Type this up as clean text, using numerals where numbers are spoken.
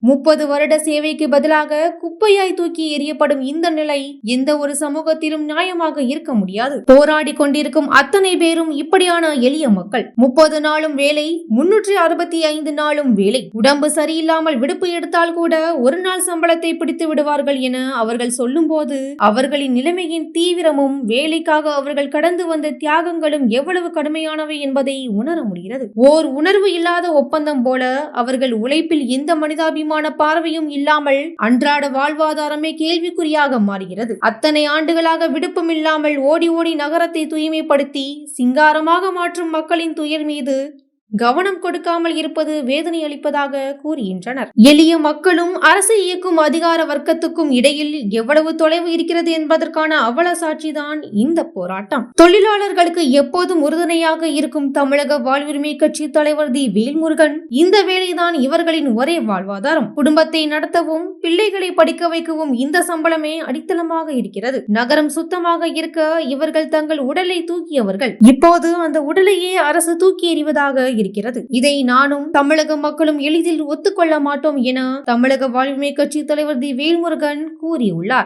30 வருட சேவைக்கு பதிலாக குப்பையாய் தூக்கி எறியப்படும் இந்த நிலை எந்த ஒரு சமூகத்திலும் நியாயமாக இருக்க முடியாது. போராடி கொண்டிருக்கும் அத்தனை பேரும் இப்படியான எளிய மக்கள். 30 நாளும் வேலை, 365 நாளும் வேலை. உடம்பு சரியில்லாமல் விடுப்பு எடுத்தால் கூட ஒரு நாள் சம்பளத்தை பிடித்து விடுவார்கள் என அவர்கள் சொல்லும் போது அவர்களின் நிலைமையின் தீவிரமும் வேலைக்காக அவர்கள் கடந்து வந்த தியாகங்களும் எவ்வளவு கடுமையானவை என்பதை உணர முடிகிறது. ஓர் உணர்வு இல்லாத ஒப்பந்தம் போல அவர்கள் உழைப்பில் எந்த மனிதாபிமான பார்வையும் இல்லாமல் அன்றாட வாழ்வாதாரமே கேள்விக்குறியாக மாறுகிறது. அத்தனை ஆண்டுகளாக விடுப்பும் இல்லாமல் ஓடி ஓடி நகரத்தை தூய்மைப்படுத்தி சிங்காரமாக மாற்றும் மக்களின் துயர் மீது கவனம் கொடுக்காமல் இருப்பது வேதனை அளிப்பதாக கூறுகின்றனர். எளிய மக்களும் அரசை இயக்கும் அதிகார வர்க்கத்துக்கும் இடையில் எவ்வளவு தொலைவு இருக்கிறது என்பதற்கான அவல சாட்சிதான் இந்த போராட்டம். தொழிலாளர்களுக்கு எப்போதும் உறுதுணையாக இருக்கும் தமிழக வாழ்வுரிமை கட்சி தலைவர் தி. வேல்முருகன், இந்த வேலைதான் இவர்களின் ஒரே வாழ்வாதாரம். குடும்பத்தை நடத்தவும் பிள்ளைகளை படிக்க வைக்கவும் இந்த சம்பளமே அடித்தளமாக இருக்கிறது. நகரம் சுத்தமாக இருக்க இவர்கள் தங்கள் உடலை தூக்கியவர்கள். இப்போது அந்த உடலையே அரசு தூக்கி எறிவதாக இருக்கிறது. இதை நானும் தமிழக மக்களும் எளிதில் ஒத்துக்கொள்ள மாட்டோம் என தமிழக வாழ்வுரிமை கட்சி தலைவர் தி. வேல்முருகன் கூறியுள்ளார்.